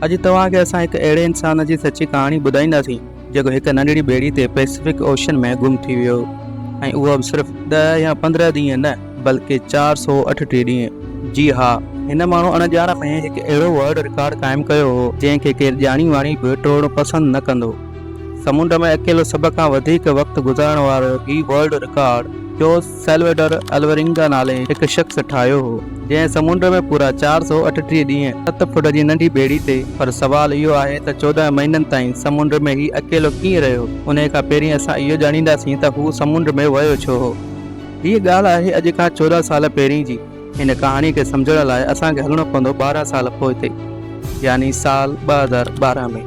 अॼु तव्हांखे असां हिकु अहिड़े इंसान जी सची कहाणी ॿुधाईंदासीं जेको हिकु नंढड़ी ॿेड़ी ते पैसिफिक ओशन में गुम थी वियो ऐं उहो बि सिर्फ़ु 10 या 15 ॾींहं न बल्कि 438 ॾींहं। जी हा, हिन माण्हू अणॼाण में हिकु अहिड़ो वर्ल्ड रिकॉर्ड क़ाइमु कयो हो जंहिंखे केरु ॼाणी वाणी बि टोड़णु पसंदि न कंदो। समुंड में अकेलो सभ खां वधीक वक़्तु गुज़ारण वारो ही वर्ल्ड रिकॉर्ड जोस सैल्वेडोर अल्वरिंगा नाले हिकु शख़्स ठाहियो हो, जंहिं समुंड में पूरा 438 ॾींहं 7 फुट जी नंढी ॿेड़ी ते। पर सवाल इहो आहे त 14 महीननि ताईं समुंड में ही अकेलो कीअं रहियो। उन खां पहिरीं असां इहो ॼाणींदासीं त हू समुंड में वियो छो हो। हीअ ॻाल्हि आहे अॼु खां 14 साल पहिरीं जी। हिन कहाणी खे सम्झण लाइ असांखे हलणो पवंदो 12 साल पोइ, यानी साल 2012 में।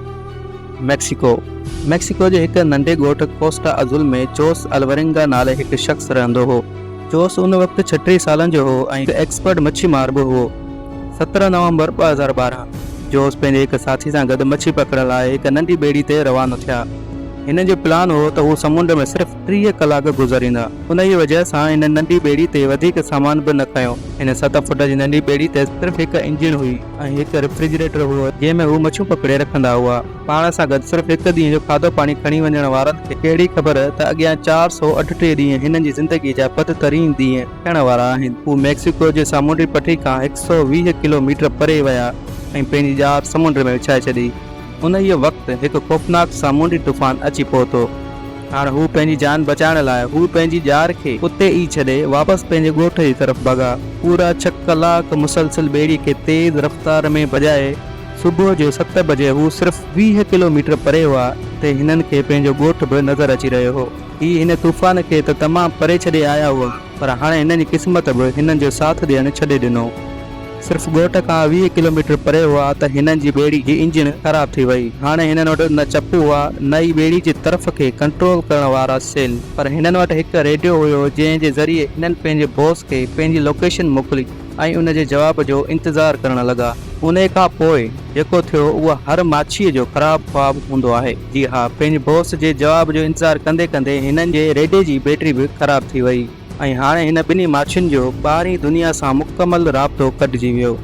मैक्सिको जे हिकु नंढे ॻोठ कोस्टा अज़ुल में जोस अल्वरिंगा नाले हिकु शख़्स रहंदो हो। जोस उन वक़्तु 36 सालनि जो हो ऐं हिकु एक्सपर्ट मच्छीमार बि हो। 17 नवंबर 2012 जोस पंहिंजे हिकु साथी सां गॾु मच्छी पकड़ण लाइ हिकु नंढी ॿेड़ी ते रवानो थिया। हिन जो प्लान हो त हू समुंड में सिर्फ़ु 30 कलाक गुज़ारींदा। उन जी वजह सां हिन नंढी ॿेड़ी ते वधीक सामान बि न खयो। हिन 7 फुट जी नंढी ॿेड़ी ते सिर्फ़ु हिकु इंजन हुई ऐं हिकु रेफ्रिजरेटर हुओ जंहिंमें हू मच्छियूं पकड़े रखंदा हुआ। पाण सां गॾु सिर्फ़ु हिकु ॾींहं जो खाधो पाणी खणी वञण वारनि खे कहिड़ी ख़बर त अॻियां 438 ॾींहं हिननि जी ज़िंदगी जा बदतरीन ॾींहं थियण वारा आहिनि। हू मैक्सिको जे सामुंडी पटी खां 120 किलोमीटर परे विया ऐं पंहिंजी जार समुंड में विछाए छॾी। उन इहो वक़्तु हिकु ख़ौफ़नाक सामुंडी तूफ़ान अची पहुतो। हाणे हू पंहिंजी जान बचाइण लाइ हू पंहिंजी जार खे उते ई छॾे वापसि पंहिंजे ॻोठ जी तरफ़ भॻा। पूरा 6 कलाक मुसलसिल ॿेड़ी खे तेज़ रफ़्तार में भॼाए सुबुह जो 7 बजे हू सिर्फ़ु 20 किलोमीटर परे हुआ ते हिननि खे पंहिंजो ॻोठ बि नज़र अची रहियो हो। ही हिन तूफ़ान खे त तमामु परे छॾे आया हुआ, पर हाणे हिननि जी क़िस्मत बि हिननि जो साथ ॾियणु छॾे ॾिनो। सिर्फ़ु ॻोठ खां 20 किलोमीटर परे हुआ त हिननि जी ॿेड़ी जी इंजन ख़राब थी वई। हाणे हिननि वटि न चप हुआ न ई ॿेड़ी जी तरफ़ खे कंट्रोल करण वारा सेल, पर हिननि वटि हिकु रेडियो हुयो जंहिं जे ज़रिए हिननि पंहिंजे बॉस खे पंहिंजी लोकेशन मोकिली ऐं उन जे जवाब जो इंतज़ारु करण लॻा। उन खां पोइ जेको थियो उहा हर माछीअ जो ख़राबु ख्वाबु हूंदो आहे। जी हा, पंहिंजे बॉस जे जवाब जो इंतज़ारु कंदे कंदे हिननि जे रेडियो जी बैटरी बि ख़राबु थी वई ऐं हाणे हिन ॿिन्ही माछियुनि जो ॿाहिरीं दुनिया सां मुकमल राब्तो कटिजी वियो।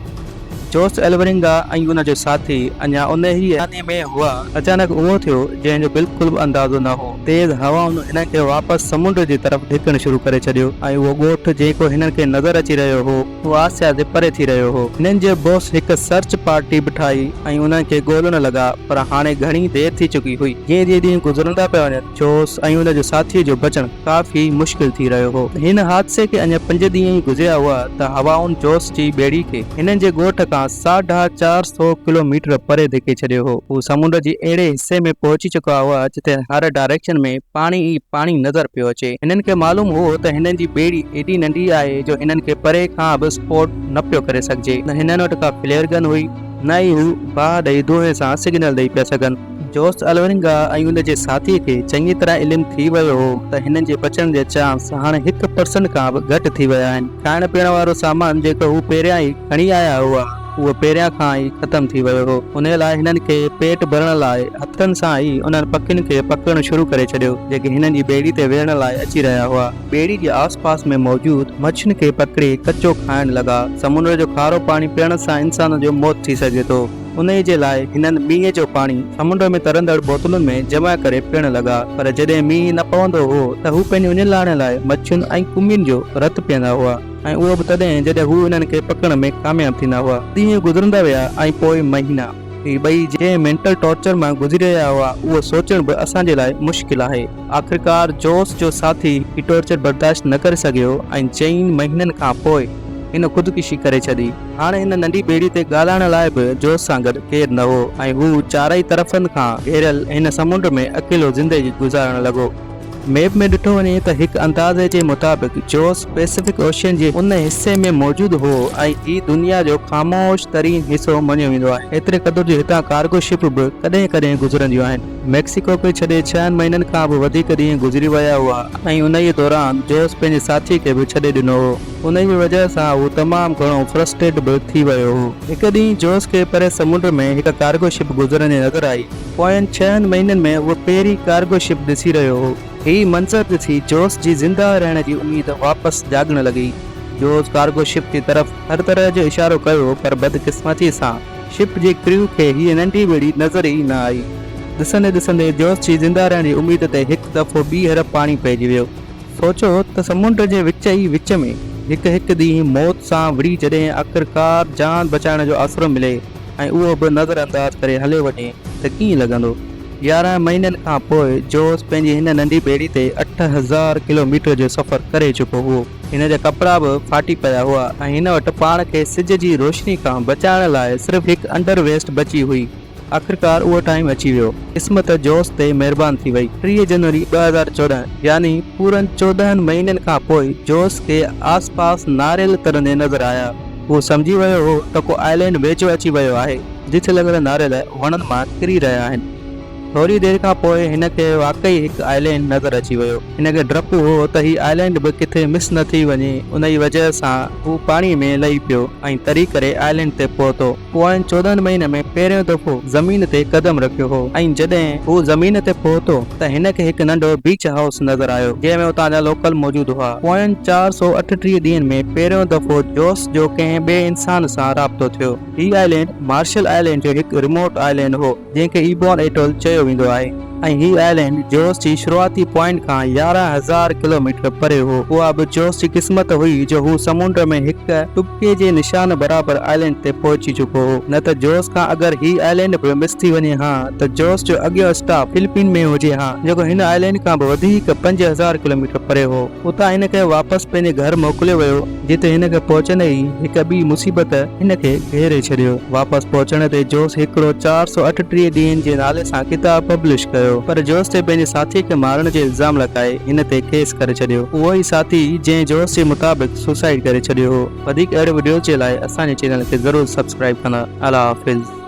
जोस अल्वरिंगा ऐं उन जो साथी अञा उन ई आने में हुआ। अचानक उहो थियो जंहिंजो बिल्कुलु बि अंदाज़ो न हो। तेज़ हवाउनि हिन खे वापसि समुंड जी तरफ़ धिकणु शुरू करे छॾियो ऐं उहो ॻोठ जेको हिननि खे नज़र अची रहियो हो उहो आसिया जे परे थी रहियो हो। हिननि जे बॉस हिकु सर्च पार्टी बि ठाही ऐं उन्हनि खे ॻोल्हण लॻा, पर हाणे घणी देरि थी चुकी हुई। जीअं जीअं ॾींहं गुज़रंदा पिया वञनि जोस ऐं उन जो साथीअ जो बचणु काफ़ी मुश्किल थी रहियो हो। हिन हादसे खे अञा 5 ॾींहं ई गुज़रिया हुआ त हवाउनि जोस जी ॿेड़ी खे हिननि जे ॻोठ खां 450 किलोमीटर परे धिके छॾियो हो। हू समुंड जी अहिड़े हिसे में पहुची चुका हुआ जिते हर डायरेक्शन में पाणी ई पाणी नज़र पियो अचे। हिननि खे मालूम हो त हिननि जी ॿेड़ी एॾी नंढी आहे जो हिननि खे परे खां बि स्पॉट न पियो करे सघिजे। न हिननि वटि का फ्लेयर गन हुई, न ई हू बाहि ॾेई दोहे सां सिग्नल ॾेई पिया सघनि। जोस अल्वरिंगा ऐं उन जे साथीअ खे चङी तरह इल्मु थी वियो हो त हिननि जे बचण जे चांस हाणे 1% खां बि घटि थी विया आहिनि। खाइण पीअण वारो सामान जेको हू पहिरियां ई खणी आया हुआ उहो पहिरियां खां ई ख़तमु थी वियो हो। उन लाइ हिननि खे पेट भरण लाइ हथनि सां ई उन्हनि पखियुनि खे पकड़णु शुरू करे छॾियो जेके हिननि जी ॿेड़ी ते वेहण लाइ अची रहिया हुआ। ॿेड़ी जे आसपास में मौजूदु मच्छियुनि खे पकड़े कचो खाइण लॻा। समुंड जो खारो पाणी पीअण सां इंसान जो मौत थी सघे थो। उन जे लाइ हिननि मींहं जो पाणी समुंड में तरंदड़ बोतलुनि में जमा करे पीअण लॻा। पर जॾहिं मींहुं न पवंदो हो त हू पंहिंजी उञ लाहिण लाइ मच्छियुनि ऐं कुमियुनि जो रतु पीअंदा हुआ ऐं उहो बि तॾहिं जॾहिं हू हिननि खे पकड़ण में कामयाबु थींदा हुआ। ॾींहं गुज़रंदा विया ऐं पोइ महीना। ही ॿई जंहिं मेंटल टॉर्चर मां गुज़री रहिया हुआ उहो सोचण बि असांजे लाइ मुश्किल आहे। आख़िरकार जोस जो साथी ही टॉर्चर बर्दाश्त न करे सघियो ऐं 4 महीननि खां पोइ हिन ख़ुदकुशी करे छॾी। हाणे हिन नंढी ॿेड़ी ते ॻाल्हाइण लाइ बि जोस सां गॾु केरु न हो ऐं हू चारई तरफ़नि खां घेरियल हिन समुंड में अकेलो ज़िंदगी गुज़ारण लॻो। मैप में ॾिठो वञे त हिकु अंदाज़े जे मुताबिक़ जोस पैसिफिक ओशन जे उन हिसे में मौजूदु हो ऐं ही दुनिया जो ख़ामोश तरीन हिसो मञियो वेंदो आहे। एतिरे क़दुरु जो हितां कार्गो शिप बि कॾहिं कॾहिं गुज़रंदियूं आहिनि। मैक्सिको खे छॾे 6 महीननि खां बि वधीक ॾींहं गुज़री विया हुआ ऐं उन ई दौरान जोस पंहिंजे साथी खे बि छॾे ॾिनो हो। उन जी वजह सां हू तमामु घणो फ्रस्ट्रेट बि थी वियो हो। हिकु ॾींहुं जोस खे परे समुंड में हिकु कार्गो शिप गुज़रंदे नज़र आई। पोयनि 6 महीननि में उहो पहिरीं कार्गो शिप ॾिसी रहियो हो। ही मंज़र ॾिसी जोस जी ज़िंदा रहण जी उम्मीद वापसि जाॻण लॻी। जोस कार्गो शिप जी तरफ़ हर तरह जो इशारो कयो, पर बदकिस्मती सां शिप जे क्रू खे हीअ नंढी ॿेड़ी नज़र ई न आई। ॾिसंदे ॾिसंदे जोश जी ज़िंदा रहण जी उमेद ते हिकु दफ़ो ॿीहर पाणी पइजी वियो। सोचो त समुंड जे विच में हिकु ॾींहुं मौत सां विढ़ी जॾहिं आख़िरकार जान बचाइण जो आसरो मिले ऐं उहो बि नज़रअंदाज करे हले वञे त कीअं लॻंदो। 11 महीननि खां पोइ जोश पंहिंजी हिन नंढी ॿेड़ी ते 8000 किलोमीटर जो सफ़र करे चुको हुओ। हिन जा कपिड़ा बि फाटी पिया हुआ ऐं हिन वटि पाण खे सिज जी रोशनी खां बचाइण लाइ सिर्फ़ु हिकु अंडरवेस्ट बची हुई। आख़िरकार उहो टाइम अची वियो। क़िस्मत जोश ते महिरबानी थी वई। 3 जनवरी 2014 यानी पूरनि 14 महीननि खां पोइ जोश खे आसपास नारियल तरंदे नज़र आया। उहो सम्झी वियो हो त को आइलैंड वेझो अची वियो आहे जिथे लॻल नारियल वणनि मां किरी रहिया आहिनि। थोरी देरि खां पोइ हिन खे वाक़ई हिकु आइलैंड नज़र अची वियो। हिन खे डपु हो त हीउ आइलैंड बि किथे मिस न थी वञे। उन जी वजह सां हू पाणीअ में लही पियो ऐं तरी करे आइलैंड ते पहुतो। पोइ 14 महीने में पहिरियों दफ़ो ज़मीन ते कदम रखियो हो ऐं जॾहिं हू ज़मीन ते पहुतो त हिन खे हिकु नंढो बीच हाउस नज़र आयो जंहिंमें उतां जा लोकल मौजूदु हुआ। पोइ 438 ॾींहनि में पहिरियों दफ़ो जोश जो कंहिं ॿिए इंसान सां राब्तो थियो। हीउ आइलैंड मार्शल आइलैंड जो हिकु रिमोट आइलैंड हो जंहिंखे इबॉन एटोल चयो वेंदो आहे ऐं हीउ आइलैंड जोश जी शुरूआती पॉइंट खां 11000 किलोमीटर परे हो। उहा बि जोश जी क़िस्मत हुई जो हू समुंड में हिकु टुपके जे निशान बराबर आइलैंड ते पहुची चुको हो। न त जोश खां अगरि हीउ आइलैंड बि मिस थी वञे हा त जोश जो अॻियो स्टॉप फिलिपीन में हुजे हा जेको हिन आइलैंड खां बि वधीक 5000 किलोमीटर परे हो। उतां हिन खे वापसि पंहिंजे घर मोकिलियो वियो जिते हिन खे पहुचंदे ई हिकु ॿी मुसीबत हिन खे घेरे छॾियो। वापसि पहुचण ते जोश हिकिड़ो 438 ॾींहनि जे नाले सां किताब पब्लिश कयो पर जोश ते पंहिंजे साथी खे मारण जो इल्ज़ाम लॻाए हिन ते केस करे छॾियो। उहो ई साथी जंहिं जोश जे मुताबिक़ सुसाइड करे छॾियो हो। वधीक अहिड़े वीडियो जे लाइ असांजे चैनल खे ज़रूरु सब्सक्राइब कंदा। अल्लाह हाफ़िज़।